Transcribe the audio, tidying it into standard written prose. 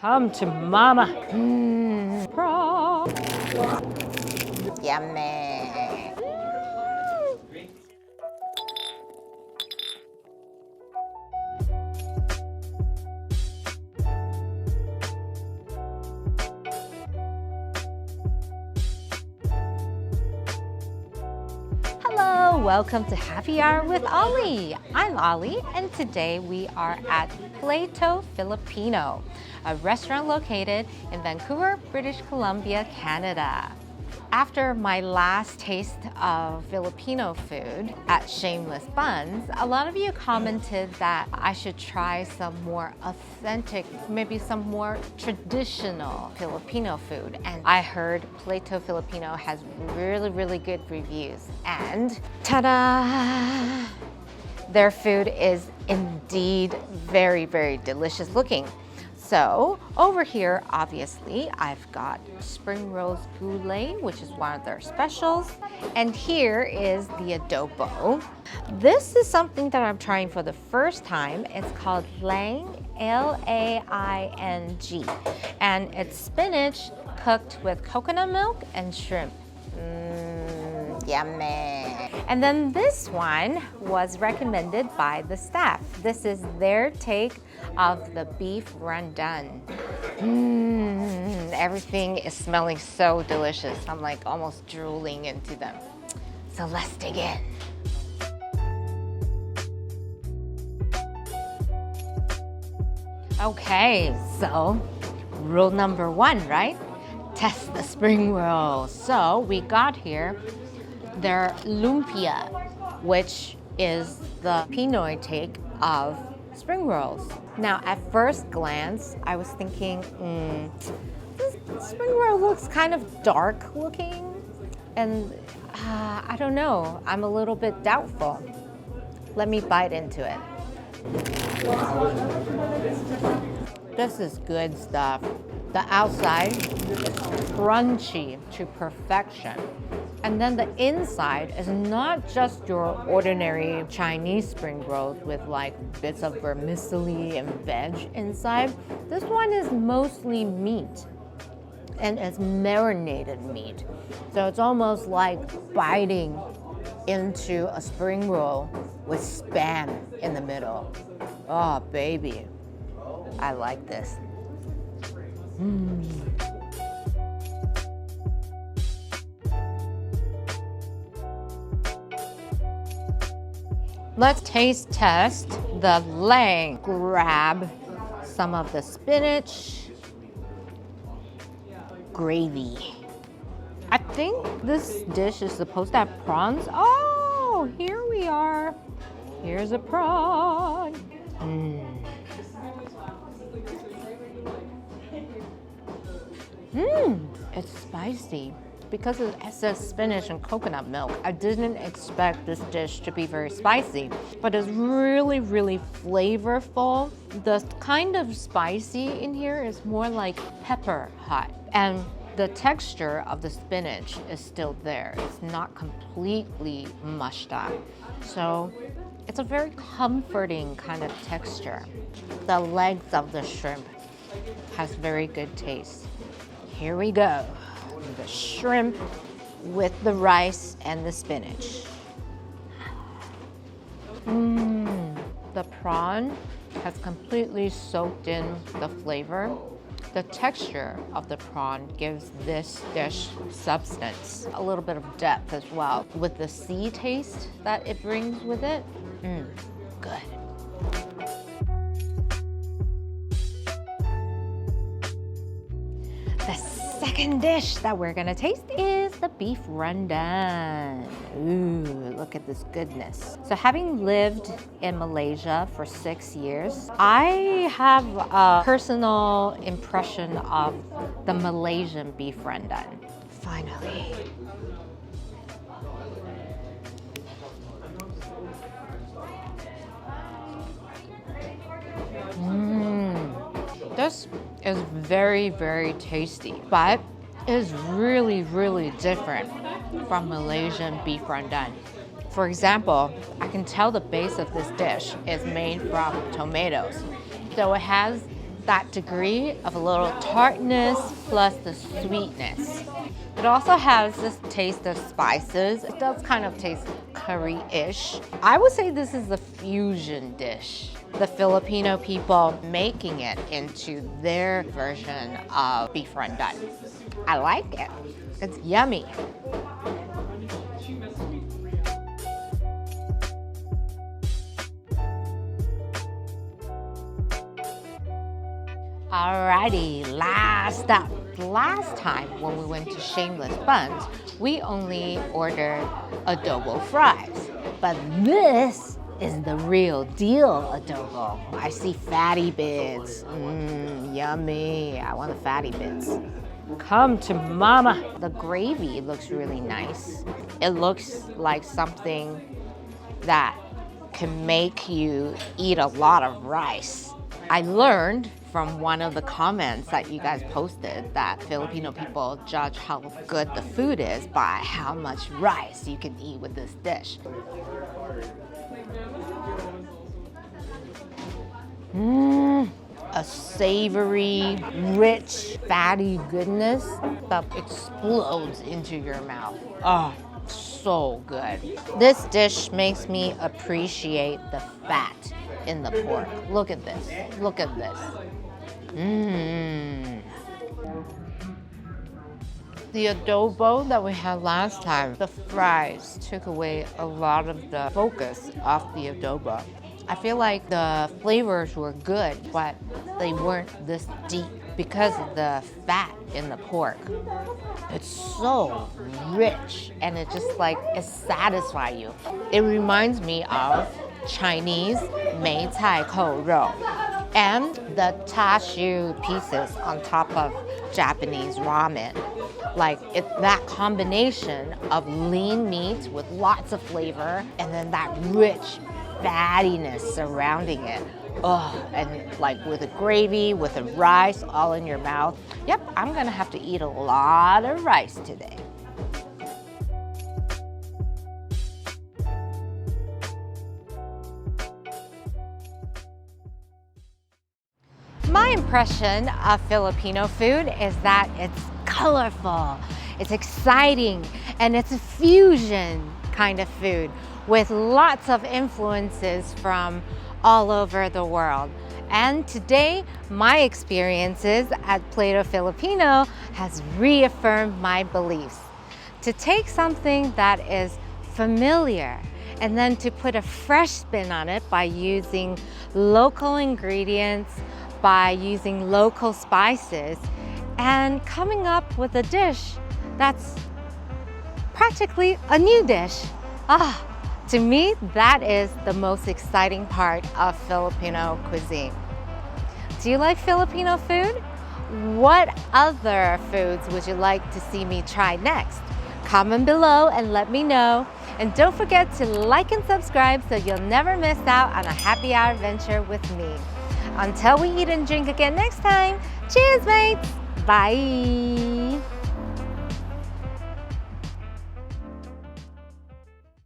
Come to mama. Prawn. Yummy. Hello, welcome to Happy Hour with Ollie. I'm Ollie, and today we are at Plato Filipino, a restaurant located in Vancouver, British Columbia, Canada. After my last taste of Filipino food at Shameless Buns, a lot of you commented that I should try some more authentic, maybe some more traditional Filipino food. And I heard Plato Filipino has really good reviews. And ta-da! Their food is indeed very delicious looking. So over here, obviously, I've got spring rolls gulay, which is one of their specials. And here is the adobo. This is something that I'm trying for the first time. It's called Laing, L-A-I-N-G. And it's spinach cooked with coconut milk and shrimp. Yummy. And then this one was recommended by the staff. This is their take of the beef rendang. Everything is smelling so delicious. I'm like almost drooling into them. So let's dig in. Okay, so rule number one, right? Test the spring roll. So we got here their lumpia, which is the Pinoy take of spring rolls. Now, at first glance, I was thinking, this spring roll looks kind of dark looking, and I don't know, I'm a little bit doubtful. Let me bite into it. This is good stuff. The outside is crunchy to perfection. And then the inside is not just your ordinary Chinese spring rolls with like bits of vermicelli and veg inside. This one is mostly meat, and it's marinated meat. So it's almost like biting into a spring roll with Spam in the middle. Oh, baby. I like this. Let's taste test the Laing. Grab some of the spinach, gravy. I think this dish is supposed to have prawns. Oh, here we are. Here's a prawn. It's spicy. Because it says spinach and coconut milk, I didn't expect this dish to be very spicy, but it's really flavorful. The kind of spicy in here is more like pepper hot, and the texture of the spinach is still there. It's not completely mushed up. So it's a very comforting kind of texture. The legs of the shrimp has very good taste. Here we go. The shrimp with the rice and the spinach. The prawn has completely soaked in the flavor. The texture of the prawn gives this dish substance, a little bit of depth as well, with the sea taste that it brings with it. Good. The second dish that we're gonna taste is the beef rendang. Ooh, look at this goodness. So having lived in Malaysia for 6 years, I have a personal impression of the Malaysian beef rendang. Finally. This is very tasty, but is really different from Malaysian beef rendang. For example, I can tell the base of this dish is made from tomatoes. So it has that degree of a little tartness plus the sweetness. It also has this taste of spices. It does kind of taste curry-ish. I would say this is a fusion dish. The Filipino people making it into their version of beef rendang. I like it. It's yummy. Alrighty, last up. Last time when we went to Shameless Buns, we only ordered adobo fries. But this is the real deal adobo. I see fatty bits. Yummy. I want the fatty bits. Come to mama. The gravy looks really nice. It looks like something that can make you eat a lot of rice. I learned from one of the comments that you guys posted that Filipino people judge how good the food is by how much rice you can eat with this dish. A savory, rich, fatty goodness that explodes into your mouth. Oh, so good. This dish makes me appreciate the fat in the pork. Look at this. Look at this. The adobo that we had last time, the fries took away a lot of the focus of the adobo. I feel like the flavors were good, but they weren't this deep because of the fat in the pork. It's so rich and it just it satisfies you. It reminds me of Chinese mei cai kou rou and the chashu pieces on top of Japanese ramen. That combination of lean meat with lots of flavor and then that rich fattiness surrounding it. Oh, and with the gravy, with the rice all in your mouth. Yep, I'm gonna have to eat a lot of rice today. My impression of Filipino food is that it's colorful, it's exciting, and it's a fusion kind of food with lots of influences from all over the world. And today, my experiences at Plato Filipino has reaffirmed my beliefs. To take something that is familiar and then to put a fresh spin on it by using local ingredients, by using local spices, and coming up with a dish that's practically a new dish. To me, that is the most exciting part of Filipino cuisine. Do you like Filipino food? What other foods would you like to see me try next? Comment below and let me know. And don't forget to like and subscribe so you'll never miss out on a happy hour adventure with me. Until we eat and drink again next time, cheers mates! Bye!